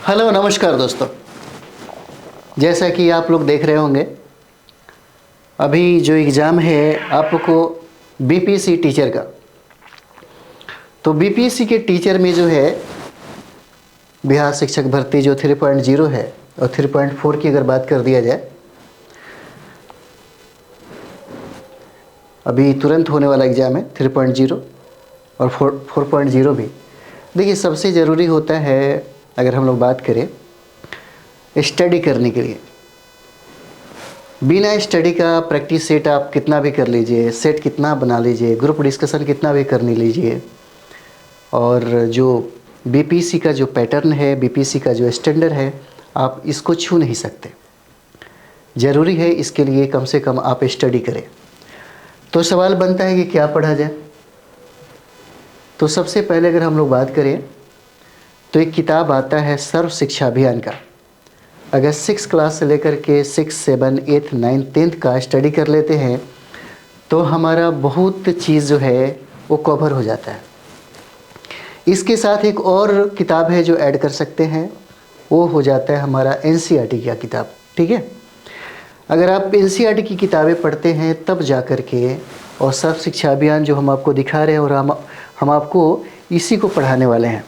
Hello नमस्कार दोस्तों। जैसा कि आप लोग देख रहे होंगे, अभी जो एग्ज़ाम है आपको बीपीएससी टीचर का, तो बीपीएससी के टीचर में जो है बिहार शिक्षक भर्ती जो 3.0 है और 3.4 की अगर बात कर दिया जाए, अभी तुरंत होने वाला एग्ज़ाम है 3.0 और 4.0 भी। देखिए, सबसे ज़रूरी होता है अगर हम लोग बात करें स्टडी करने के लिए। बिना स्टडी का प्रैक्टिस सेट आप कितना भी कर लीजिए, सेट कितना बना लीजिए, ग्रुप डिस्कशन कितना भी करने लीजिए, और जो बीपीएससी का जो पैटर्न है, बीपीएससी का जो स्टैंडर्ड है, आप इसको छू नहीं सकते। ज़रूरी है इसके लिए कम से कम आप स्टडी करें। तो सवाल बनता है कि क्या पढ़ा जाए। तो सबसे पहले अगर हम लोग बात करें तो एक किताब आता है सर्व शिक्षा अभियान का। अगर 6 क्लास से लेकर के 6, 7, 8, 9, 10 का स्टडी कर लेते हैं तो हमारा बहुत चीज़ जो है वो कवर हो जाता है। इसके साथ एक और किताब है जो ऐड कर सकते हैं, वो हो जाता है हमारा एनसीईआरटी का किताब। ठीक है, अगर आप एनसीईआरटी की किताबें पढ़ते हैं तब जा कर के, और सर्व शिक्षा अभियान जो हम आपको दिखा रहे हैं और हम आपको इसी को पढ़ाने वाले हैं।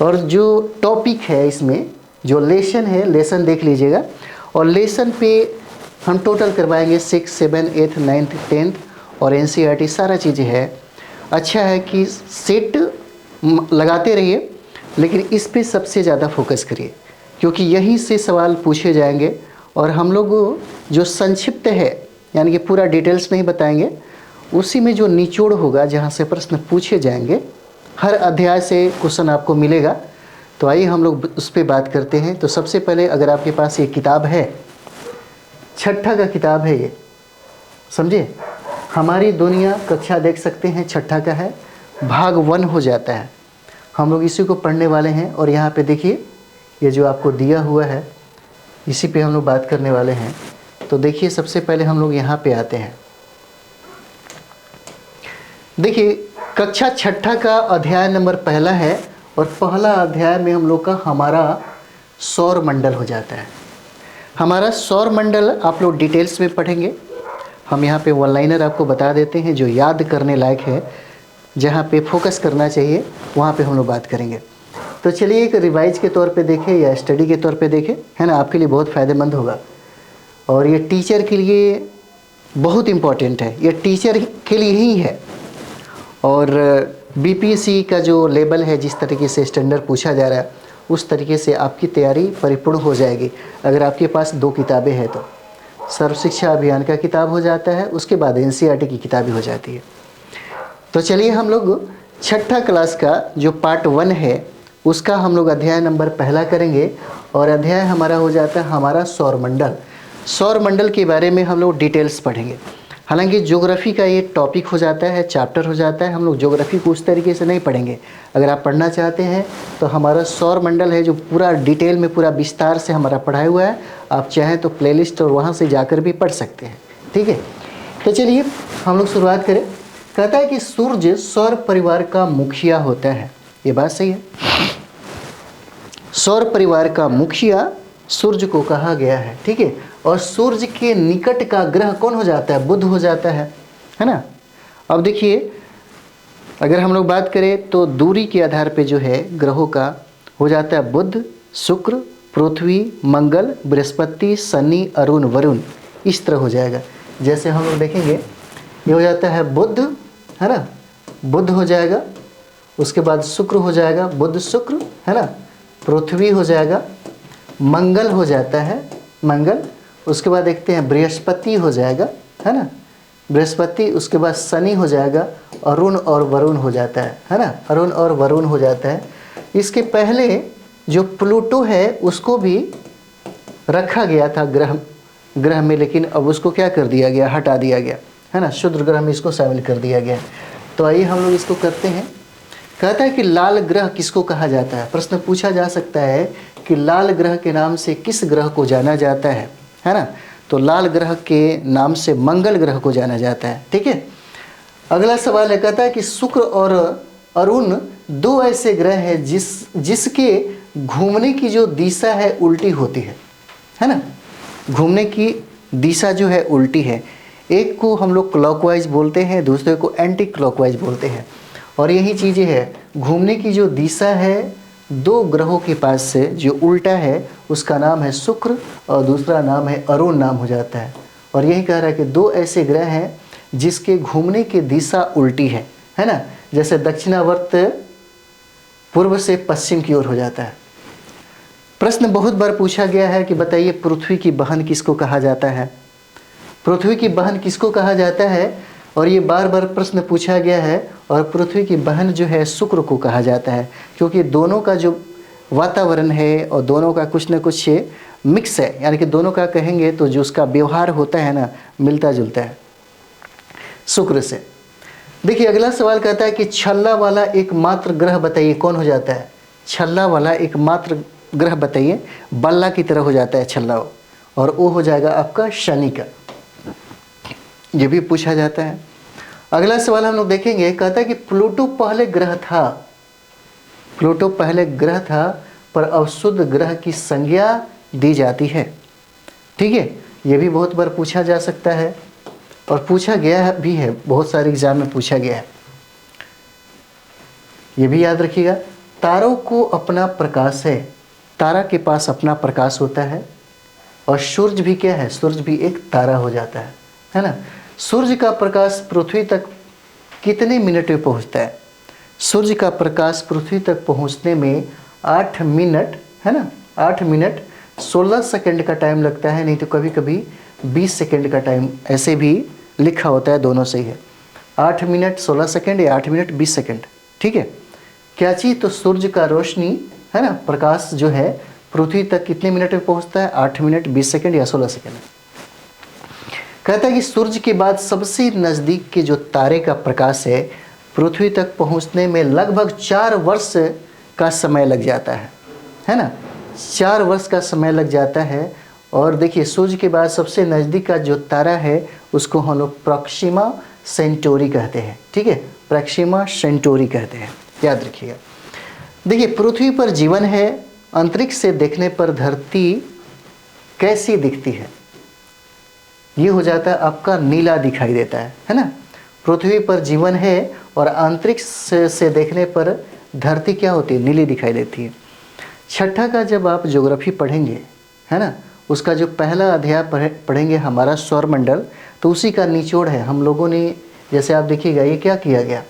और जो टॉपिक है इसमें जो लेसन है, लेसन देख लीजिएगा, और लेसन पे हम टोटल करवाएंगे 6, 7, 8, 9, 10 और एनसीईआरटी सारा चीज़ें है। अच्छा है कि सेट लगाते रहिए, लेकिन इस पे सबसे ज़्यादा फोकस करिए, क्योंकि यहीं से सवाल पूछे जाएंगे। और हम लोग जो संक्षिप्त है, यानी कि पूरा डिटेल्स नहीं बताएंगे, उसी में जो निचोड़ होगा, जहाँ से प्रश्न पूछे जाएंगे, हर अध्याय से क्वेश्चन आपको मिलेगा। तो आइए हम लोग उस पर बात करते हैं। तो सबसे पहले अगर आपके पास ये किताब है, 6ठा का किताब है ये, समझे, हमारी दुनिया कक्षा देख सकते हैं, 6ठा का है, भाग 1 हो जाता है। हम लोग इसी को पढ़ने वाले हैं। और यहाँ पे देखिए, ये जो आपको दिया हुआ है इसी पे हम लोग बात करने वाले हैं। तो देखिए, सबसे पहले हम लोग यहाँ पे आते हैं। देखिए, कक्षा 6ठा का अध्याय नंबर 1 है, और पहला अध्याय में हम लोग का हमारा सौर मंडल हो जाता है। हमारा सौर मंडल आप लोग डिटेल्स में पढ़ेंगे। हम यहाँ पे वन लाइनर आपको बता देते हैं जो याद करने लायक है, जहाँ पे फोकस करना चाहिए वहाँ पे हम लोग बात करेंगे। तो चलिए एक रिवाइज के तौर पे देखें या स्टडी के तौर पे देखें, है ना, आपके लिए बहुत फ़ायदेमंद होगा। और ये टीचर के लिए बहुत इम्पॉर्टेंट है, ये टीचर के लिए ही है। और बीपीएससी का जो लेवल है, जिस तरीके से स्टैंडर्ड पूछा जा रहा है, उस तरीके से आपकी तैयारी परिपूर्ण हो जाएगी। अगर आपके पास 2 किताबें हैं तो सर्व शिक्षा अभियान का किताब हो जाता है, उसके बाद एनसीईआरटी की किताबें हो जाती है। तो चलिए हम लोग 6ठा क्लास का जो पार्ट 1 है उसका हम लोग अध्याय नंबर 1 करेंगे। और अध्याय हमारा हो जाता है हमारा सौर मंडल। सौर मंडल के बारे में हम लोग डिटेल्स पढ़ेंगे। हालांकि ज्योग्राफी का ये टॉपिक हो जाता है, चैप्टर हो जाता है। हम लोग ज्योग्राफी को उस तरीके से नहीं पढ़ेंगे। अगर आप पढ़ना चाहते हैं तो हमारा सौर मंडल है जो पूरा डिटेल में, पूरा विस्तार से हमारा पढ़ाया हुआ है। आप चाहें तो प्लेलिस्ट और वहाँ से जाकर भी पढ़ सकते हैं। ठीक है, तो चलिए हम लोग शुरुआत करें। कहता है कि सूर्य सौर परिवार का मुखिया होता है। ये बात सही है। सौर परिवार का मुखिया सूर्य को कहा गया है। ठीक है, और सूर्य के निकट का ग्रह कौन हो जाता है? बुध हो जाता है ना। अब देखिए, अगर हम लोग बात करें तो दूरी के आधार पे जो है ग्रहों का हो जाता है बुध, शुक्र, पृथ्वी, मंगल, बृहस्पति, शनि, अरुण, वरुण, इस तरह हो जाएगा। जैसे हम लोग देखेंगे, ये हो जाता है बुध, है ना, बुध हो जाएगा, उसके बाद शुक्र हो जाएगा, बुध शुक्र, है ना, पृथ्वी हो जाएगा, मंगल हो जाता है, मंगल, उसके बाद देखते हैं बृहस्पति हो जाएगा, है ना, बृहस्पति, उसके बाद शनि हो जाएगा, अरुण और वरुण हो जाता है ना, अरुण और वरुण हो जाता है। इसके पहले जो प्लूटो है उसको भी रखा गया था ग्रह में, लेकिन अब उसको क्या कर दिया गया? हटा दिया गया, है ना, शुद्र ग्रह में इसको शामिल कर दिया गया। तो आइए हम लोग इसको करते हैं। कहता है कि लाल ग्रह किसको कहा जाता है? प्रश्न पूछा जा सकता है कि लाल ग्रह के नाम से किस ग्रह को जाना जाता है ना। तो लाल ग्रह के नाम से मंगल ग्रह को जाना जाता है। ठीक है, अगला सवाल है, कहता है कि शुक्र और अरुण 2 ऐसे ग्रह हैं जिसके घूमने की जो दिशा है उल्टी होती है ना। घूमने की दिशा जो है उल्टी है। एक को हम लोग क्लॉकवाइज बोलते हैं, दूसरे को एंटी क्लॉकवाइज बोलते हैं। और यही चीज़ें है, घूमने की जो दिशा है दो ग्रहों के पास से जो उल्टा है उसका नाम है शुक्र और दूसरा नाम है अरुण नाम हो जाता है। और यही कह रहा है कि दो ऐसे ग्रह हैं जिसके घूमने की दिशा उल्टी है ना। जैसे दक्षिणावर्त पूर्व से पश्चिम की ओर हो जाता है। प्रश्न बहुत बार पूछा गया है कि बताइए पृथ्वी की बहन किसको कहा जाता है, पृथ्वी की बहन किसको कहा जाता है। और ये बार बार प्रश्न पूछा गया है। और पृथ्वी की बहन जो है शुक्र को कहा जाता है, क्योंकि दोनों का जो वातावरण है और दोनों का कुछ न कुछ मिक्स है, यानी कि दोनों का कहेंगे तो जो उसका व्यवहार होता है ना मिलता जुलता है शुक्र से। देखिए अगला सवाल कहता है कि छल्ला वाला एकमात्र ग्रह बताइए कौन हो जाता है। छल्ला वाला एकमात्र ग्रह बताइए, बल्ला की तरह हो जाता है छल्ला, और वो हो जाएगा आपका शनि का। ये भी पूछा जाता है। अगला सवाल हम लोग देखेंगे, कहता है कि प्लूटो पहले ग्रह था, प्लूटो पहले ग्रह था पर अब शुद्ध ग्रह की संज्ञा दी जाती है। ठीक है, ये भी बहुत बार पूछा जा सकता है और पूछा गया भी है, बहुत सारे एग्जाम में पूछा गया है। ये भी याद रखिएगा, तारों को अपना प्रकाश है, तारा के पास अपना प्रकाश होता है। और सूर्य भी क्या है, सूर्य भी एक तारा हो जाता है ना। सूर्य का प्रकाश पृथ्वी तक कितने मिनट में पहुंचता है। सूर्य का प्रकाश पृथ्वी तक पहुंचने में 8 मिनट है ना, 8 मिनट 16 सेकंड का टाइम लगता है, नहीं तो कभी कभी 20 सेकंड का टाइम, ऐसे भी लिखा होता है, दोनों सही है। 8 मिनट 16 सेकंड या 8 मिनट 20 सेकंड। ठीक है, क्या चीज़, तो सूर्य का रोशनी है ना, प्रकाश जो है पृथ्वी तक कितने मिनट में पहुंचता है, 8 मिनट 20 सेकंड या 16 सेकंड। कहता है कि सूर्य के बाद सबसे नज़दीक के जो तारे का प्रकाश है पृथ्वी तक पहुंचने में लगभग 4 वर्ष का समय लग जाता है ना, 4 वर्ष का समय लग जाता है। और देखिए सूर्य के बाद सबसे नज़दीक का जो तारा है उसको हम लोग प्रॉक्सिमा सेंटोरी कहते हैं। ठीक है, प्रॉक्सिमा सेंटोरी कहते हैं, याद रखिएगा। देखिए पृथ्वी पर जीवन है, अंतरिक्ष से देखने पर धरती कैसी दिखती है, ये हो जाता है आपका नीला दिखाई देता है ना। पृथ्वी पर जीवन है और अंतरिक्ष से देखने पर धरती क्या होती है, नीली दिखाई देती है। छठा का जब आप ज्योग्राफी पढ़ेंगे है ना, उसका जो पहला अध्याय पढ़ेंगे हमारा सौरमंडल, तो उसी का निचोड़ है। हम लोगों ने, जैसे आप देखिएगा ये क्या किया गया,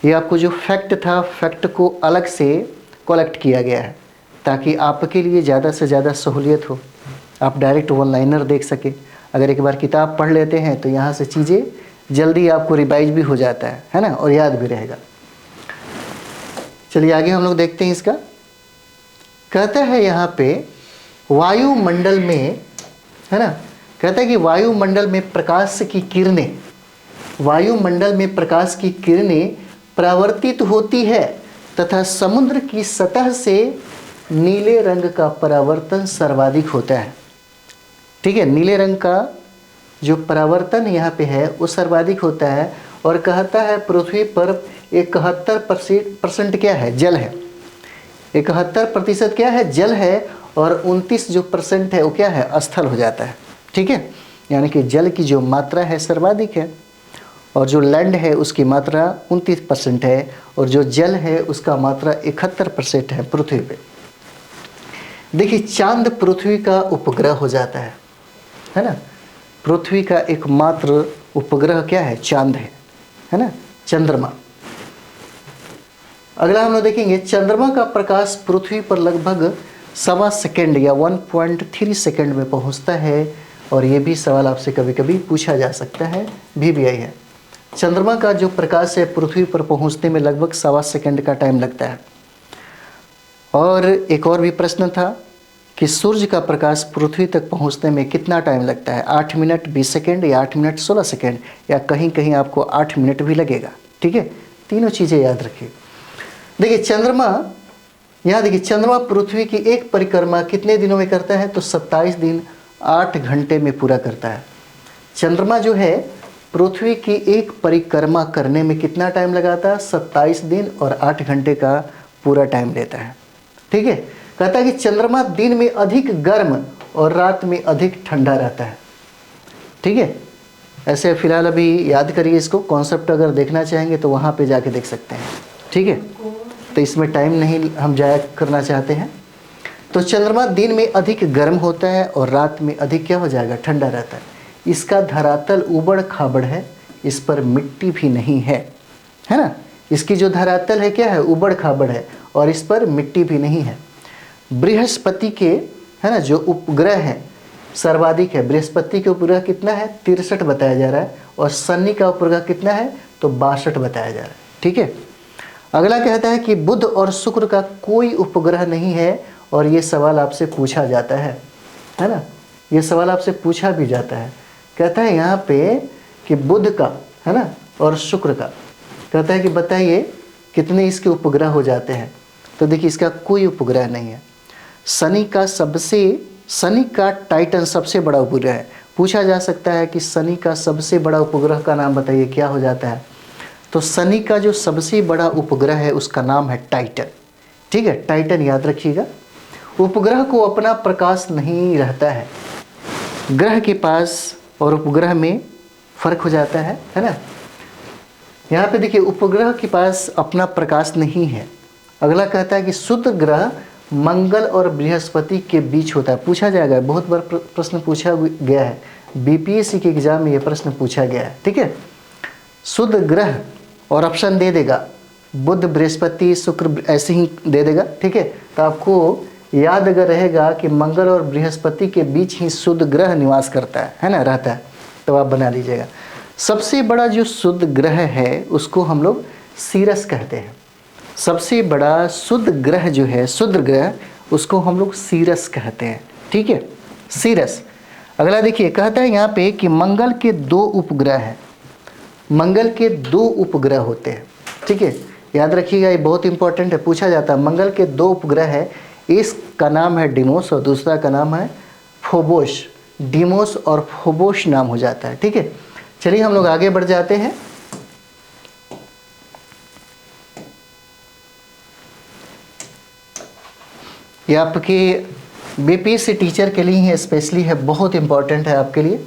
ये आपको जो फैक्ट था, फैक्ट को अलग से कलेक्ट किया गया है ताकि आपके लिए ज़्यादा से ज़्यादा सहूलियत हो, आप डायरेक्ट वन लाइनर देख सके। अगर एक बार किताब पढ़ लेते हैं तो यहाँ से चीज़ें जल्दी आपको रिवाइज भी हो जाता है ना, और याद भी रहेगा। चलिए आगे हम लोग देखते हैं इसका। कहता है यहाँ पे वायुमंडल में है ना, कहता है कि वायुमंडल में प्रकाश की किरणें, वायुमंडल में प्रकाश की किरणें परावर्तित होती है तथा समुद्र की सतह से नीले रंग का परावर्तन सर्वाधिक होता है। ठीक है, नीले रंग का जो परावर्तन यहाँ पे है वो सर्वाधिक होता है। और कहता है पृथ्वी पर 71% क्या है, जल है। 71% क्या है, जल है। और 29 जो % है वो क्या है, स्थल हो जाता है। ठीक है, यानी कि जल की जो मात्रा है सर्वाधिक है और जो लैंड है उसकी मात्रा 29% है और जो जल है उसका मात्रा 71% है पृथ्वी पे। देखिए चांद पृथ्वी का उपग्रह हो जाता है ना। पृथ्वी का एकमात्र उपग्रह क्या है, चांद है ना, चंद्रमा। अगला हम लोग देखेंगे, चंद्रमा का प्रकाश पृथ्वी पर लगभग 1.25 सेकंड या 1.3 सेकंड में पहुंचता है। और ये भी सवाल आपसे कभी कभी पूछा जा सकता है, भी आई है। चंद्रमा का जो प्रकाश है पृथ्वी पर पहुंचने में लगभग 1.25 सेकंड का टाइम लगता है। और एक और भी प्रश्न था कि सूर्य का प्रकाश पृथ्वी तक पहुंचने में कितना टाइम लगता है, 8 मिनट 20 सेकंड या 8 मिनट 16 सेकंड या कहीं कहीं आपको 8 मिनट भी लगेगा। ठीक है, तीनों चीज़ें याद रखिए। देखिए चंद्रमा, यहाँ देखिए चंद्रमा पृथ्वी की एक परिक्रमा कितने दिनों में करता है, तो 27 दिन 8 घंटे में पूरा करता है। चंद्रमा जो है पृथ्वी की एक परिक्रमा करने में कितना टाइम लगाता है, 27 दिन और 8 घंटे का पूरा टाइम लेता है। ठीक है। कहता है कि चंद्रमा दिन में अधिक गर्म और रात में अधिक ठंडा रहता है। ठीक है, ऐसे फिलहाल अभी याद करिए इसको, कॉन्सेप्ट अगर देखना चाहेंगे तो वहाँ पे जाके देख सकते हैं। ठीक है, तो इसमें टाइम नहीं हम जाया करना चाहते हैं। तो चंद्रमा दिन में अधिक गर्म होता है और रात में अधिक क्या हो जाएगा, ठंडा रहता है। इसका धरातल उबड़ खाबड़ है, इस पर मिट्टी भी नहीं है, है ना। इसकी जो धरातल है क्या है, उबड़ खाबड़ है और इस पर मिट्टी भी नहीं है। बृहस्पति के, है ना, जो उपग्रह है सर्वाधिक है। बृहस्पति के उपग्रह कितना है, 63 बताया जा रहा है और शनि का उपग्रह कितना है, तो 62 बताया जा रहा है। ठीक है, अगला कहता है कि बुध और शुक्र का कोई उपग्रह नहीं है और ये सवाल आपसे पूछा जाता है ना, ये सवाल आपसे पूछा भी जाता है। कहता है यहाँ पे कि बुध का, है ना, और शुक्र का, कहता है कि बताइए कितने इसके उपग्रह हो जाते हैं। तो देखिए इसका कोई उपग्रह नहीं है। शनि का टाइटन सबसे बड़ा उपग्रह है। पूछा जा सकता है कि शनि का सबसे बड़ा उपग्रह का नाम बताइए, क्या हो जाता है। तो शनि का जो सबसे बड़ा उपग्रह है उसका नाम है टाइटन। ठीक है, टाइटन याद रखिएगा। उपग्रह को अपना प्रकाश नहीं रहता है। ग्रह के पास और उपग्रह में फर्क हो जाता है ना। यहाँ पे देखिए उपग्रह के पास अपना प्रकाश नहीं है। अगला कहता है कि शुद्ध ग्रह मंगल और बृहस्पति के बीच होता है। पूछा जाएगा, बहुत बार प्रश्न पूछा गया है, बीपीएससी के एग्जाम में ये प्रश्न पूछा गया है। ठीक है, शुद्ध ग्रह और ऑप्शन दे देगा, बुध बृहस्पति शुक्र ऐसे ही दे देगा। ठीक है, तो आपको याद अगर रहेगा कि मंगल और बृहस्पति के बीच ही शुद्ध ग्रह निवास करता है ना, रहता है, तो आप बना लीजिएगा। सबसे बड़ा जो शुद्ध ग्रह है उसको हम लोग सीरस कहते हैं। सबसे बड़ा शुद्ध ग्रह जो है, शुद्ध ग्रह, उसको हम लोग सीरस कहते हैं। ठीक है, सीरस। अगला देखिए कहता है यहाँ पे कि मंगल के 2 उपग्रह हैं। मंगल के 2 उपग्रह होते हैं। ठीक है, याद रखिएगा, ये बहुत इंपॉर्टेंट है, पूछा जाता है। मंगल के 2 उपग्रह है, इसका नाम है डिमोस और दूसरा का नाम है फोबोस। डिमोस और फोबोस नाम हो जाता है। ठीक है, चलिए हम लोग आगे बढ़ जाते हैं। ये आपके बीपीएससी टीचर के लिए ही स्पेशली है, बहुत इंपॉर्टेंट है आपके लिए।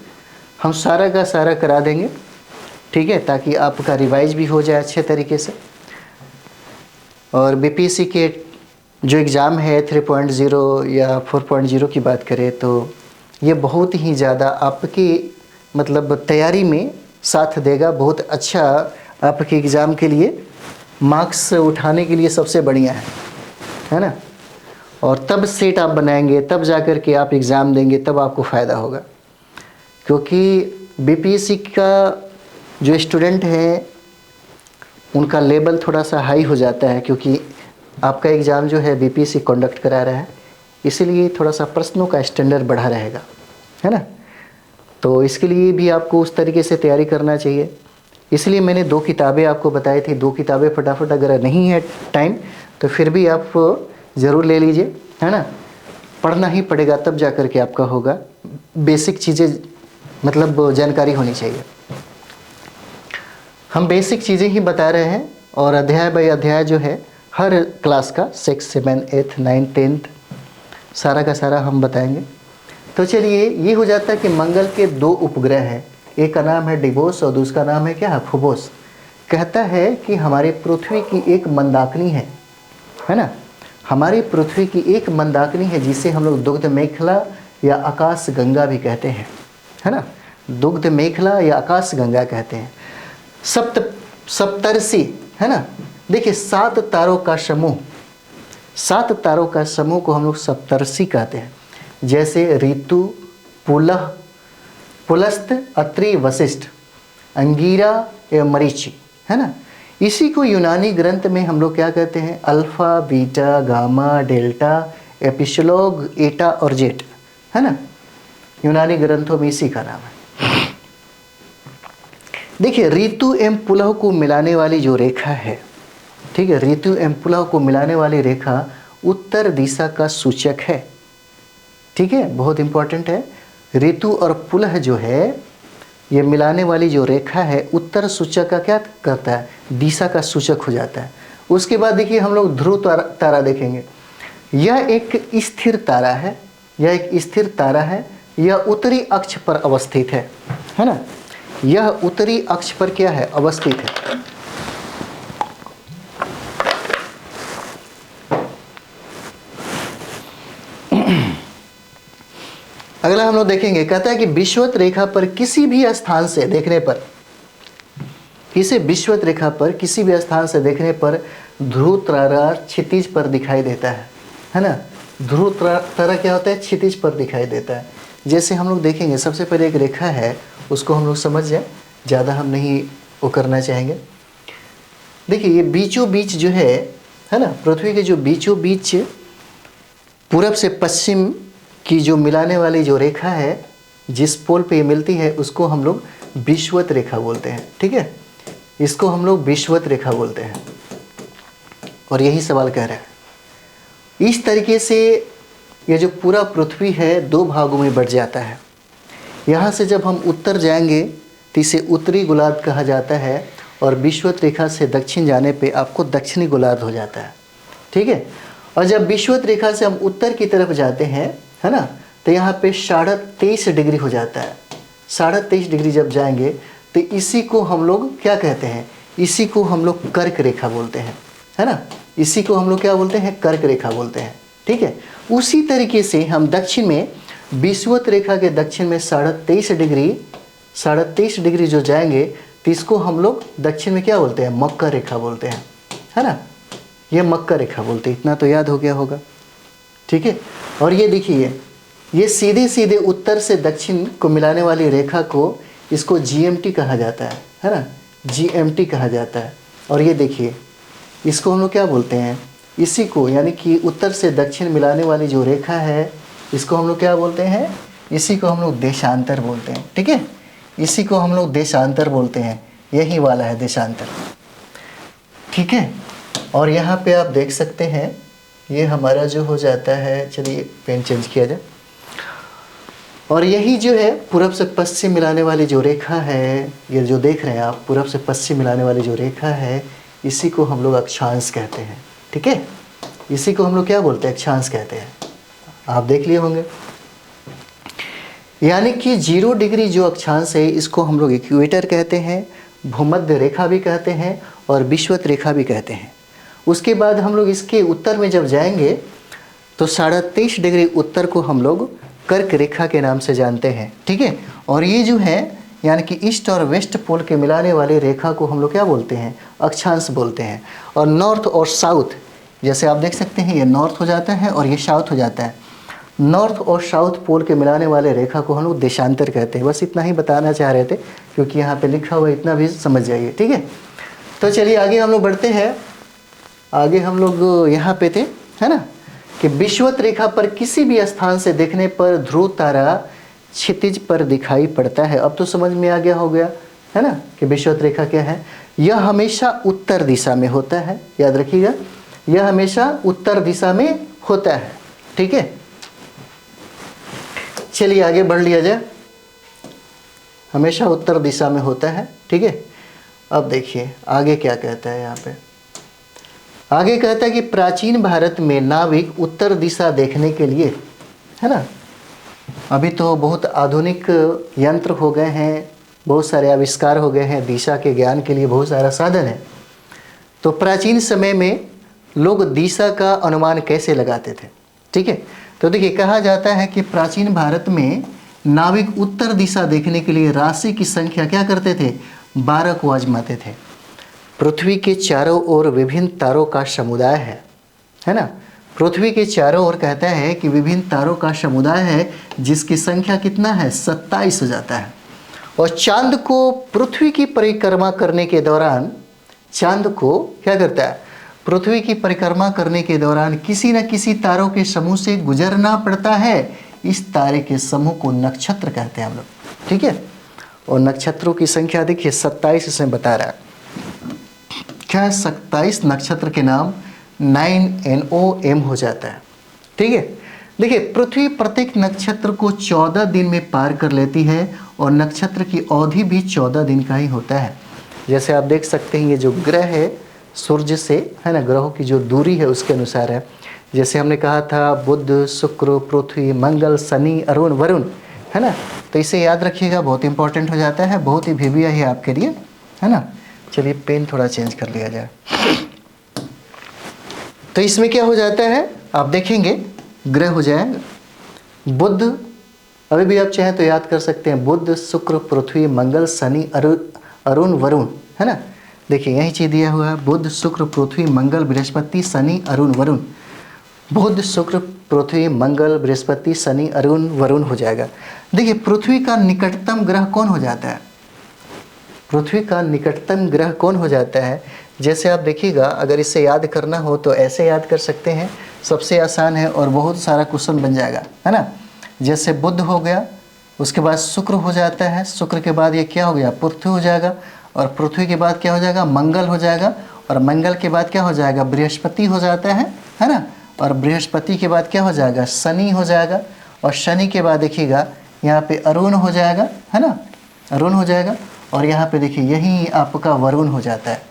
हम सारा का सारा करा देंगे, ठीक है, ताकि आपका रिवाइज भी हो जाए अच्छे तरीके से। और बीपीएससी के जो एग्ज़ाम है 3.0 या 4.0 की बात करें तो ये बहुत ही ज़्यादा आपकी मतलब तैयारी में साथ देगा। बहुत अच्छा आपके एग्ज़ाम के लिए मार्क्स उठाने के लिए सबसे बढ़िया है ना। और तब सेट आप बनाएंगे, तब जा कर के आप एग्ज़ाम देंगे, तब आपको फ़ायदा होगा। क्योंकि बीपीएससी का जो स्टूडेंट हैं उनका लेवल थोड़ा सा हाई हो जाता है, क्योंकि आपका एग्ज़ाम जो है बीपीएससी कंडक्ट करा रहा है, इसीलिए थोड़ा सा प्रश्नों का स्टैंडर्ड बढ़ा रहेगा, है ना। तो इसके लिए भी आपको उस तरीके से तैयारी करना चाहिए। इसलिए मैंने 2 किताबें आपको बताई थी। 2 किताबें फटाफट अगर नहीं है टाइम तो फिर भी आप ज़रूर ले लीजिए, है ना। पढ़ना ही पड़ेगा, तब जा कर के आपका होगा। बेसिक चीज़ें मतलब जानकारी होनी चाहिए। हम बेसिक चीज़ें ही बता रहे हैं और अध्याय बाय अध्याय जो है हर क्लास का 6, 7, 8, 9, 10 सारा का सारा हम बताएंगे। तो चलिए, ये हो जाता है कि मंगल के 2 उपग्रह हैं। एक का नाम है डिमोस और दूसरा नाम है क्या है, फोबोस। कहता है कि हमारी पृथ्वी की एक मंदाकिनी है ना। हमारी पृथ्वी की एक मंदाकिनी है जिसे हम लोग दुग्ध मेखला या आकाश गंगा भी कहते हैं, है ना। दुग्ध मेखला या आकाश गंगा कहते हैं। सप्तर्षि, है ना। देखिए 7 तारों का समूह, 7 तारों का समूह को हम लोग सप्तर्षि कहते हैं। जैसे ऋतु, पुलह, पुलस्त, अत्रि, वशिष्ठ, अंगीरा एवं मरीचि, है ना। इसी को यूनानी ग्रंथ में हम लोग क्या कहते हैं, अल्फा, बीटा, गामा, डेल्टा, एपिसलोग, एटा और जेट, है ना। यूनानी ग्रंथों में इसी का नाम है। देखिए ऋतु एवं पुलह को मिलाने वाली जो रेखा है, ठीक है, ऋतु एवं पुलह को मिलाने वाली रेखा उत्तर दिशा का सूचक है। ठीक है, बहुत इंपॉर्टेंट है। ऋतु और पुलह जो है ये मिलाने वाली जो रेखा है उत्तर सूचक का क्या करता है, दिशा का सूचक हो जाता है। उसके बाद देखिए हम लोग ध्रुव तारा देखेंगे। यह एक स्थिर तारा है, यह एक स्थिर तारा है, यह उत्तरी अक्ष पर अवस्थित है ना। यह उत्तरी अक्ष पर क्या है, अवस्थित है। अगला हम लोग देखेंगे, कहता है कि विषुवत रेखा पर किसी भी स्थान से देखने पर, इसे विषुवत रेखा पर किसी भी स्थान से देखने पर ध्रुव तारा क्षितिज पर दिखाई देता है ना। ध्रुव तारा क्या होता है, क्षितिज पर दिखाई देता है। जैसे हम लोग देखेंगे, सबसे पहले एक रेखा है, उसको हम लोग समझ जाए, ज़्यादा हम नहीं वो करना चाहेंगे। देखिए ये बीचों बीच जो है ना, पृथ्वी के जो बीचों बीच पूरब से पश्चिम की जो मिलाने वाली जो रेखा है, जिस पोल पे ये मिलती है, उसको हम लोग विषुवत रेखा बोलते हैं। ठीक है, इसको हम लोग विषुवत रेखा बोलते हैं, और यही सवाल कह रहा है। इस तरीके से ये जो पूरा पृथ्वी है दो भागों में बट जाता है। यहाँ से जब हम उत्तर जाएंगे तो इसे उत्तरी गोलार्ध कहा जाता है, और विषुवत रेखा से दक्षिण जाने पे आपको दक्षिणी गोलार्ध हो जाता है। ठीक है, और जब विषुवत रेखा से हम उत्तर की तरफ जाते हैं, है ना, तो यहाँ पे 23.5 डिग्री हो जाता है। 23.5 डिग्री जब जाएंगे तो इसी को हम लोग क्या कहते हैं, इसी को हम लोग कर्क रेखा बोलते हैं, है ना। इसी को हम लोग क्या बोलते हैं, कर्क रेखा बोलते हैं। ठीक है, उसी तरीके से हम दक्षिण में विषुवत रेखा के दक्षिण में 23.5 डिग्री जो जाएंगे तो इसको हम लोग दक्षिण में क्या बोलते हैं, मकर रेखा बोलते हैं, है ना। ये मकर रेखा बोलते हैं, इतना तो याद हो गया होगा। ठीक है, और ये देखिए, ये सीधे सीधे उत्तर से दक्षिण को मिलाने वाली रेखा को, इसको GMT कहा जाता है ना, GMT कहा जाता है। और ये देखिए, इसको हम लोग क्या बोलते हैं, इसी को, यानी कि उत्तर से दक्षिण मिलाने वाली जो रेखा है, इसको हम लोग क्या बोलते हैं, इसी को हम लोग देशांतर बोलते हैं। ठीक है, इसी को हम लोग देशांतर बोलते हैं, यही वाला है देशांतर। ठीक है, और यहाँ पे आप देख सकते हैं, ये हमारा जो हो जाता है, चलिए पेन चेंज किया जाए, और यही जो है पूरब से पश्चिम मिलाने वाली जो रेखा है, ये जो देख रहे हैं आप, पूरब से पश्चिम मिलाने वाली जो रेखा है, इसी को हम लोग अक्षांश कहते हैं। ठीक है, इसी को हम लोग क्या बोलते हैं, अक्षांश कहते हैं। आप देख लिए होंगे, यानी कि 0 डिग्री जो अक्षांश है, इसको हम लोग इक्वेटर कहते हैं, भूमध्य रेखा भी कहते हैं, और विषुवत रेखा भी कहते हैं। उसके बाद हम लोग इसके उत्तर में जब जाएंगे तो 23.5 डिग्री उत्तर को हम लोग कर्क रेखा के नाम से जानते हैं। ठीक है, और ये जो है, यानी कि ईस्ट और वेस्ट पोल के मिलाने वाली रेखा को हम लोग क्या बोलते हैं, अक्षांश बोलते हैं। और नॉर्थ और साउथ, जैसे आप देख सकते हैं, ये नॉर्थ हो जाता है और ये साउथ हो जाता है। नॉर्थ और साउथ पोल के मिलाने वाले रेखा को हम लोग देशांतर कहते हैं। बस इतना ही बताना चाह रहे थे, क्योंकि यहाँ पे लिखा हुआ, इतना भी समझ जाइए। ठीक है, तो चलिए आगे हम लोग बढ़ते हैं। आगे हम लोग यहाँ पे थे, है ना, कि विषुवत रेखा पर किसी भी स्थान से देखने पर ध्रुव तारा क्षितिज पर दिखाई पड़ता है। अब तो समझ में आ गया हो गया, है ना, कि विषुवत रेखा क्या है। यह हमेशा उत्तर दिशा में होता है, याद रखिएगा, यह हमेशा उत्तर दिशा में होता है। ठीक है, चलिए आगे बढ़ लिया जाए, हमेशा उत्तर दिशा में होता है। ठीक है, अब देखिए आगे क्या कहता है। यहाँ पे आगे कहता है कि प्राचीन भारत में नाविक उत्तर दिशा देखने के लिए, है ना, अभी तो बहुत आधुनिक यंत्र हो गए हैं, बहुत सारे आविष्कार हो गए हैं, दिशा के ज्ञान के लिए बहुत सारा साधन है। तो प्राचीन समय में लोग दिशा का अनुमान कैसे लगाते थे। ठीक है, तो देखिए कहा जाता है कि प्राचीन भारत में नाविक उत्तर दिशा देखने के लिए राशि की संख्या क्या करते थे, 12 को आजमाते थे। पृथ्वी के चारों ओर विभिन्न तारों का समुदाय है ना, पृथ्वी के चारों ओर कहता है कि विभिन्न तारों का समुदाय है, जिसकी संख्या कितना है, 27 हो जाता है। और चांद को पृथ्वी की परिक्रमा करने के दौरान, चांद को क्या करता है, पृथ्वी की परिक्रमा करने के दौरान किसी न किसी तारों के समूह से गुजरना पड़ता है। इस तारे के समूह को नक्षत्र कहते हैं हम लोग। ठीक है, और नक्षत्रों की संख्या देखिए 27 इसमें बता रहा है। क्या 27 नक्षत्र के नाम 9NOM हो जाता है। ठीक है, देखिए पृथ्वी प्रत्येक नक्षत्र को 14 दिन में पार कर लेती है, और नक्षत्र की अवधि भी 14 दिन का ही होता है। जैसे आप देख सकते हैं, ये जो ग्रह है सूर्य से, है ना, ग्रहों की जो दूरी है उसके अनुसार है। जैसे हमने कहा था बुध, शुक्र, पृथ्वी, मंगल, शनि, अरुण, वरुण, है ना। तो इसे याद रखिएगा, बहुत इंपॉर्टेंट हो जाता है, बहुत ही भिविया है आपके लिए, है ना। चलिए पेन थोड़ा चेंज कर लिया जाए। तो इसमें क्या हो जाता है आप देखेंगे, ग्रह हो जाएगा बुध, अभी भी आप चाहें तो याद कर सकते हैं, बुध, शुक्र, पृथ्वी, मंगल, शनि, अरुण, वरुण, है ना। देखिए यही चीज़ दिया हुआ है, बुध, शुक्र, पृथ्वी, मंगल, बृहस्पति, शनि, अरुण, वरुण। बुध, शुक्र, पृथ्वी, मंगल, बृहस्पति, शनि, अरुण, वरुण हो जाएगा। देखिए पृथ्वी का निकटतम ग्रह कौन हो जाता है? पृथ्वी का निकटतम ग्रह कौन हो जाता है? जैसे आप देखिएगा, अगर इसे याद करना हो तो ऐसे याद कर सकते हैं, सबसे आसान है और बहुत सारा क्वेश्चन बन जाएगा, है ना। जैसे बुध हो गया, उसके बाद शुक्र हो जाता है, शुक्र के बाद ये क्या हो गया, पृथ्वी हो जाएगा, और पृथ्वी के बाद क्या हो जाएगा, मंगल हो जाएगा, और मंगल के बाद क्या हो जाएगा, बृहस्पति हो जाता है ना। और बृहस्पति के बाद क्या हो जाएगा, शनि हो जाएगा, और शनि के बाद देखिएगा यहाँ पे अरुण हो जाएगा, है ना, अरुण हो जाएगा, और यहाँ पे देखिए यही आपका वरुण हो जाता है।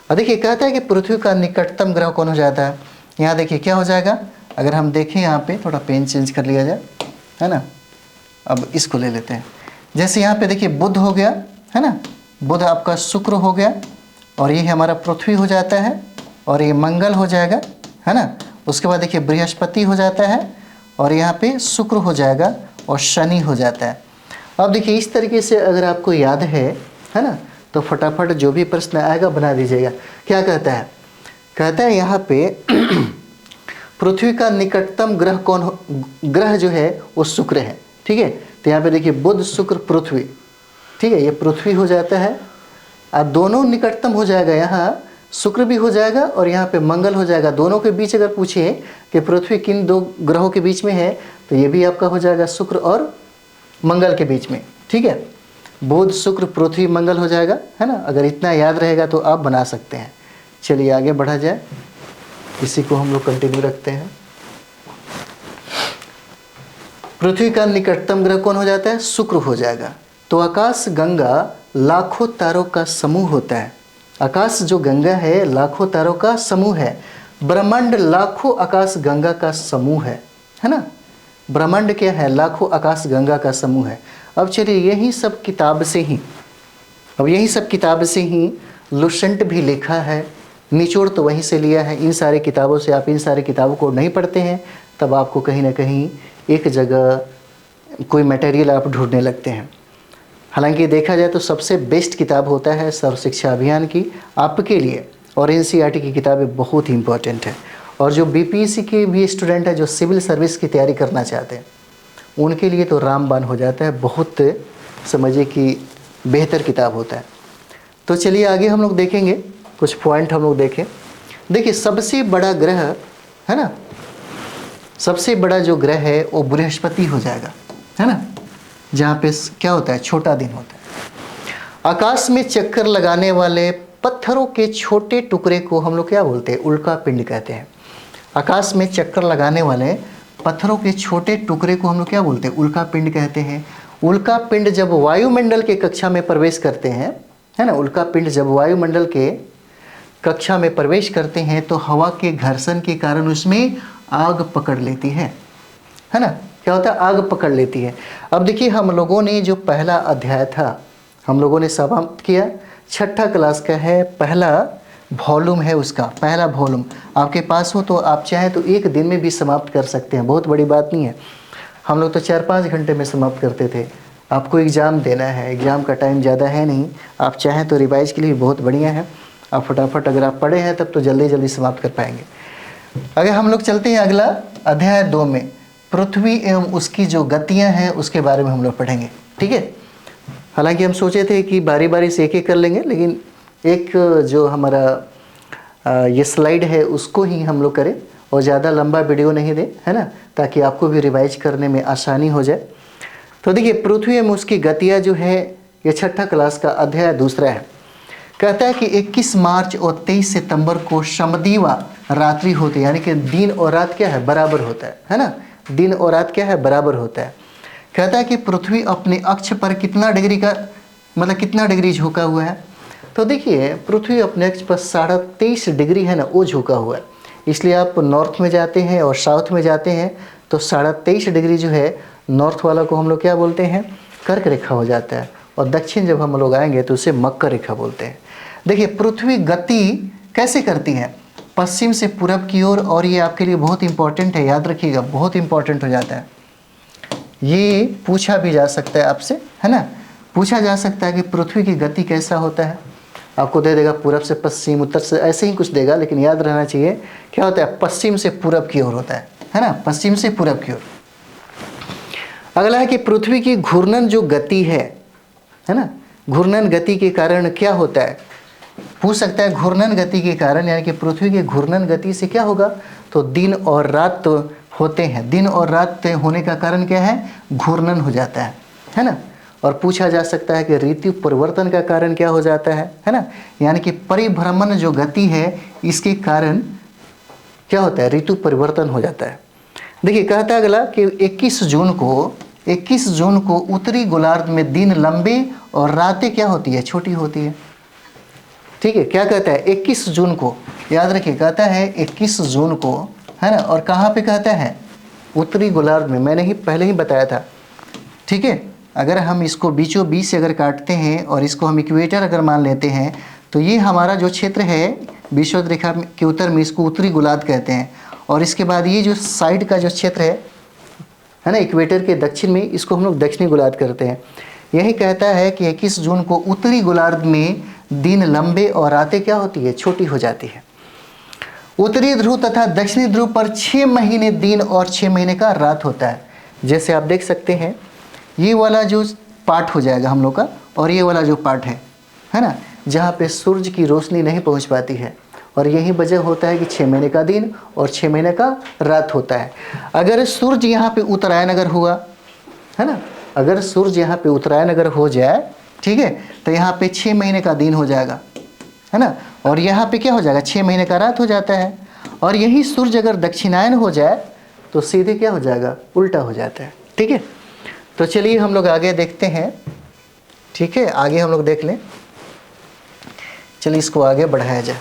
और देखिए कहता है कि पृथ्वी का निकटतम ग्रह कौन हो जाता है, यहाँ देखिए क्या हो जाएगा, अगर हम देखें यहाँ पे थोड़ा पेन चेंज कर लिया जाए, है ना। अब इसको ले लेते हैं, जैसे यहाँ पे देखिए बुध हो गया, है ना, बुध आपका शुक्र हो गया, और ये हमारा पृथ्वी हो जाता है, और ये मंगल हो जाएगा, है ना। उसके बाद देखिए बृहस्पति हो जाता है, और यहाँ पे शुक्र हो जाएगा, और शनि हो जाता है। अब देखिए इस तरीके से अगर आपको याद है ना, तो फटाफट जो भी प्रश्न आएगा बना दीजिएगा। क्या कहता है, कहता है यहाँ पे पृथ्वी का निकटतम ग्रह ग्रह जो है वो शुक्र है, ठीक है। तो यहाँ पे देखिए बुध, शुक्र, पृथ्वी, ठीक है, ये पृथ्वी हो जाता है, अब दोनों निकटतम हो जाएगा, यहाँ शुक्र भी हो जाएगा और यहाँ पे मंगल हो जाएगा। दोनों के बीच अगर पूछे कि पृथ्वी किन दो ग्रहों के बीच में है, तो ये भी आपका हो जाएगा शुक्र और मंगल के बीच में, ठीक है। बुध, शुक्र, पृथ्वी, मंगल हो जाएगा, है ना। अगर इतना याद रहेगा तो आप बना सकते हैं। चलिए आगे बढ़ा जाए, इसी को हम लोग कंटिन्यू रखते हैं। पृथ्वी का निकटतम ग्रह कौन हो जाता है, शुक्र हो जाएगा। तो आकाश गंगा लाखों तारों का समूह होता है। आकाश जो गंगा है लाखों तारों का समूह है। ब्रह्मांड लाखों आकाश गंगा का समूह है ना। ब्रह्मांड क्या है, लाखों आकाश गंगा का समूह है। अब चलिए यही सब किताब से ही लुसेंट भी लिखा है, निचोड़ तो वहीं से लिया है। इन सारे किताबों से, आप इन सारे किताबों को नहीं पढ़ते हैं तब आपको कहीं ना कहीं एक जगह कोई मटेरियल आप ढूंढने लगते हैं। हालांकि देखा जाए तो सबसे बेस्ट किताब होता है सर्व शिक्षा अभियान की आपके लिए, और एनसीईआरटी की किताबें बहुत ही इंपॉर्टेंट है। और जो बीपीएससी के भी स्टूडेंट है, जो सिविल सर्विस की तैयारी करना चाहते हैं, उनके लिए तो रामबाण हो जाता है, बहुत समझिए कि बेहतर किताब होता है। तो चलिए आगे हम लोग देखेंगे, कुछ पॉइंट हम लोग देखें। देखिए सबसे बड़ा ग्रह है ना, सबसे बड़ा जो ग्रह है वो बृहस्पति हो जाएगा, है ना, जहाँ पे क्या होता है, छोटा दिन होता है। आकाश में चक्कर लगाने वाले पत्थरों के छोटे टुकड़े को हम लोग क्या बोलते हैं, उल्का पिंड कहते हैं। आकाश में चक्कर लगाने वाले पत्थरों के छोटे टुकड़े को हम लोग क्या बोलते हैं, उल्का पिंड कहते हैं। उल्का पिंड जब वायुमंडल के कक्षा में प्रवेश करते हैं, है ना, उल्का पिंड जब वायुमंडल के कक्षा में प्रवेश करते हैं तो हवा के घर्षण के कारण उसमें आग पकड़ लेती है ना। क्या होता है, आग पकड़ लेती है। अब देखिए हम लोगों ने जो पहला अध्याय था हम लोगों ने समाप्त किया, छठा क्लास का है, पहला वॉल्यूम है, उसका पहला वॉल्यूम आपके पास हो तो आप चाहें तो एक दिन में भी समाप्त कर सकते हैं, बहुत बड़ी बात नहीं है। हम लोग तो 4-5 घंटे में समाप्त करते थे। आपको एग्ज़ाम देना है, एग्ज़ाम का टाइम ज़्यादा है नहीं, आप चाहें तो रिवाइज के लिए बहुत बढ़िया है। आप फटाफट अगर आप पढ़े हैं तब तो जल्दी जल्दी समाप्त कर पाएंगे। अगर हम लोग चलते हैं अगला अध्याय 2 में, पृथ्वी एवं उसकी जो गतियाँ हैं उसके बारे में हम लोग पढ़ेंगे, ठीक है। हालांकि हम सोचे थे कि बारी बारी से एक कर लेंगे, लेकिन एक जो हमारा ये स्लाइड है उसको ही हम लोग करें और ज़्यादा लंबा वीडियो नहीं दें, है ना, ताकि आपको भी रिवाइज करने में आसानी हो जाए। तो देखिए पृथ्वी एवं उसकी गतियाँ जो है, ये छठा क्लास का अध्याय 2 है। कहता है कि 21 मार्च और 23 सितंबर को समदिवा रात्रि होती है, यानी कि दिन और रात क्या है, बराबर होता है ना, दिन और रात क्या है, बराबर होता है। कहता है कि पृथ्वी अपने अक्ष पर कितना डिग्री का, मतलब कितना डिग्री झुका हुआ है। तो देखिए पृथ्वी अपने अक्ष पर 23.5 डिग्री है ना, वो झुका हुआ है। इसलिए आप नॉर्थ में जाते हैं और साउथ में जाते हैं तो 23.5 डिग्री जो है नॉर्थ वाला को हम लोग क्या बोलते हैं, कर्क रेखा हो जाता है, और दक्षिण जब हम लोग आएंगे तो उसे मकर रेखा बोलते हैं। देखिए पृथ्वी गति कैसे करती है, पश्चिम से पूरब की ओर, और ये आपके लिए बहुत इंपॉर्टेंट है, याद रखिएगा, बहुत इंपॉर्टेंट हो जाता है। ये पूछा भी जा सकता है आपसे, है ना, पूछा जा सकता है कि पृथ्वी की गति कैसा होता है। आपको दे देगा पूरब से पश्चिम, उत्तर से, ऐसे ही कुछ देगा, लेकिन याद रहना चाहिए क्या होता है, पश्चिम से पूरब की ओर होता है ना, पश्चिम से पूरब की ओर। अगला है कि पृथ्वी की घूर्णन जो गति है ना, घूर्णन गति के कारण क्या होता है, पूछ सकता है घूर्णन गति के कारण, यानी कि पृथ्वी के घूर्णन गति से क्या होगा, तो दिन और रात तो होते हैं, दिन और रात होने का कारण क्या है, घूर्णन हो जाता है ना। और पूछा जा सकता है कि ऋतु परिवर्तन का कारण क्या हो जाता है ना, यानी कि परिभ्रमण जो गति है इसके कारण क्या होता है, ऋतु परिवर्तन हो जाता है। देखिए कहता है अगला कि 21 जून को उत्तरी गोलार्ध में दिन लंबे और रातें क्या होती है, छोटी होती है। ठीक है, क्या कहता है 21 जून को, याद रखिए कहता है 21 जून को, है ना, और कहाँ पे कहता है, उत्तरी गोलार्ध में, मैंने ही पहले ही बताया था। ठीक है, अगर हम इसको बीचों बीच से अगर काटते हैं और इसको हम इक्वेटर अगर मान लेते हैं तो ये हमारा जो क्षेत्र है विषुवत रेखा के उत्तर में, इसको उत्तरी गोलार्ध कहते हैं, और इसके बाद ये जो साइड का जो क्षेत्र है ना इक्वेटर के दक्षिण में, इसको हम लोग दक्षिणी गोलार्ध करते हैं। यही कहता है कि 21 जून को उत्तरी गोलार्ध में दिन लंबे और रातें क्या होती है, छोटी हो जाती है। उत्तरी ध्रुव तथा दक्षिणी ध्रुव पर 6 महीने दिन और 6 महीने का रात होता है। जैसे आप देख सकते हैं ये वाला जो पार्ट हो जाएगा हम लोग का, और ये वाला जो पार्ट है ना, जहाँ पे सूरज की रोशनी नहीं पहुँच पाती है, और यही वजह होता है कि 6 महीने का दिन और 6 महीने का रात होता है। अगर सूरज यहाँ पे उत्तरायण अगर हुआ, है ना, अगर सूरज यहाँ पे उत्तरायण अगर हो जाए, ठीक है, तो यहाँ पे 6 महीने का दिन हो जाएगा, है ना, और यहाँ पे क्या हो जाएगा, 6 महीने का रात हो जाता है। और यही सूरज अगर दक्षिणायन हो जाए तो सीधे क्या हो जाएगा, उल्टा हो जाता है। ठीक है, तो चलिए हम लोग आगे देखते हैं। ठीक है, आगे हम लोग देख लें, चलिए इसको आगे बढ़ाया जाए।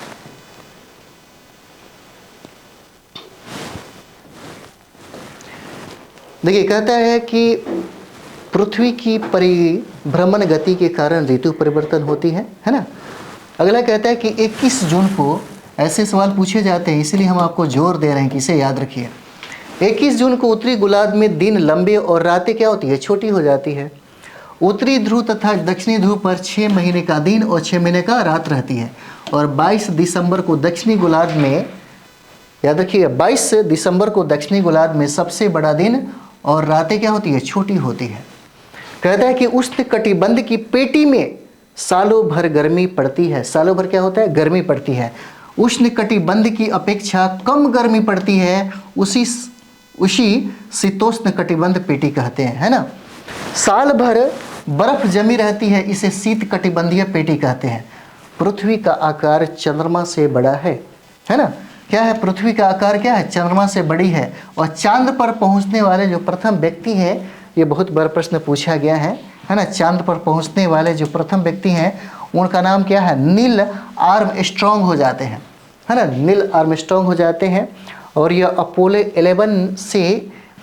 देखिए कहता है कि पृथ्वी की परिभ्रमण गति के कारण ऋतु परिवर्तन होती है ना। अगला कहता है कि 21 जून को ऐसे सवाल पूछे जाते हैं, इसीलिए हम आपको जोर दे रहे हैं कि इसे याद रखिए। 21 जून को उत्तरी गोलार्ध में दिन लंबे और रातें क्या होती है, छोटी हो जाती है। उत्तरी ध्रुव तथा दक्षिणी ध्रुव पर 6 महीने का दिन और 6 महीने का रात रहती है। और 22 दिसंबर को दक्षिणी गोलार्ध में, याद रखिए 22 दिसंबर को दक्षिणी गोलार्ध में सबसे बड़ा दिन और रातें क्या होती है, छोटी होती है। कहता है कि उष्णकटिबंध की पेटी में सालों भर गर्मी पड़ती है। सालों भर क्या होता है, गर्मी पड़ती है। उष्णकटिबंध की अपेक्षा कम गर्मी पड़ती है, उसी शीतोष्ण कटिबंध पेटी कहते हैं, है ना। साल भर बर्फ जमी रहती है, इसे शीत कटिबंधीय पेटी कहते हैं। पृथ्वी का आकार चंद्रमा से बड़ा है ना। क्या है, पृथ्वी का आकार क्या है, चंद्रमा से बड़ी है। और चांद पर पहुंचने वाले जो प्रथम व्यक्ति हैं, ये बहुत बड़ा प्रश्न पूछा गया है ना। चांद पर पहुंचने वाले जो प्रथम व्यक्ति हैं उनका नाम क्या है, नील आर्मस्ट्रॉन्ग हो जाते हैं, है ना, नील आर्मस्ट्रॉन्ग हो जाते हैं। और ये अपोलो 11 से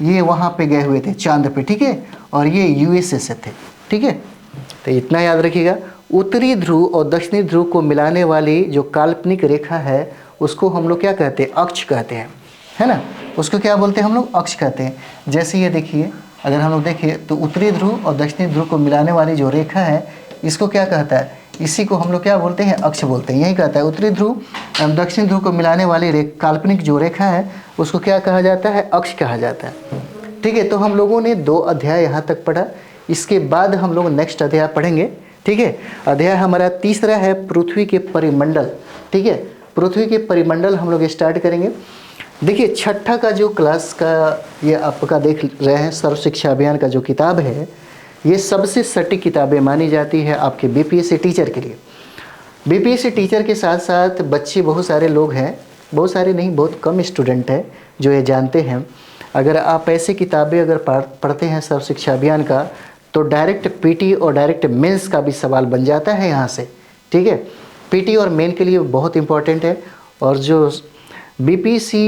ये वहाँ पे गए हुए थे चांद पे, ठीक है, और ये यूएसए से थे, ठीक है। तो इतना याद रखिएगा। उत्तरी ध्रुव और दक्षिणी ध्रुव को मिलाने वाली जो काल्पनिक रेखा है उसको हम लोग क्या कहते हैं, अक्ष कहते हैं, है ना। उसको क्या बोलते हैं हम लोग, अक्ष कहते हैं। जैसे ये देखिए, अगर हम लोग देखें तो उत्तरी ध्रुव और दक्षिणी ध्रुव को मिलाने वाली जो रेखा है इसको क्या कहता है, इसी को हम लोग क्या बोलते हैं, अक्ष बोलते हैं। यही कहता है उत्तरी ध्रुव एवं दक्षिणी ध्रुव को मिलाने वाली काल्पनिक जो रेखा है उसको क्या कहा जाता है, अक्ष कहा जाता है। ठीक है, तो हम लोगों ने 2 अध्याय यहाँ तक पढ़ा। इसके बाद हम लोग नेक्स्ट अध्याय पढ़ेंगे, ठीक है। अध्याय हमारा तीसरा है पृथ्वी के परिमंडल, ठीक है। पृथ्वी के परिमंडल हम लोग स्टार्ट करेंगे। देखिए छठा का जो क्लास का ये आपका देख रहे हैं, सर्व शिक्षा अभियान का जो किताब है ये सबसे सटीक किताबें मानी जाती है आपके बीपीएससी टीचर के लिए। बीपीएससी टीचर के साथ साथ बच्चे बहुत सारे लोग हैं, बहुत सारे नहीं, बहुत कम स्टूडेंट हैं जो ये जानते हैं। अगर आप ऐसी किताबें अगर पढ़ते हैं सर्व शिक्षा अभियान का, तो डायरेक्ट पीटी और डायरेक्ट मेंस का भी सवाल बन जाता है यहाँ से, ठीक है। पीटी और मेन के लिए बहुत इंपॉर्टेंट है। और जो बीपीसी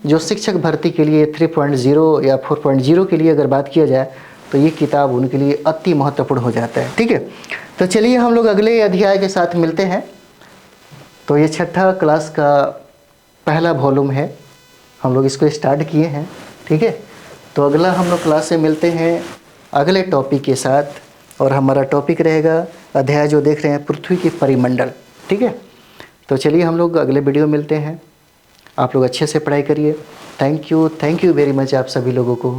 जो शिक्षक भर्ती के लिए 3.0 या 4.0 के लिए अगर बात किया जाए तो ये किताब उनके लिए अति महत्वपूर्ण हो जाता है। ठीक है, तो चलिए हम लोग अगले अध्याय के साथ मिलते हैं। तो ये छठा क्लास का पहला वॉल्यूम है, हम लोग इसको स्टार्ट किए हैं। ठीक है, तो अगला हम लोग क्लास से मिलते हैं अगले टॉपिक के साथ, और हमारा टॉपिक रहेगा अध्याय जो देख रहे हैं पृथ्वी के परिमंडल। ठीक है, तो चलिए हम लोग अगले वीडियो मिलते हैं। आप लोग अच्छे से पढ़ाई करिए। थैंक यू वेरी मच आप सभी लोगों को।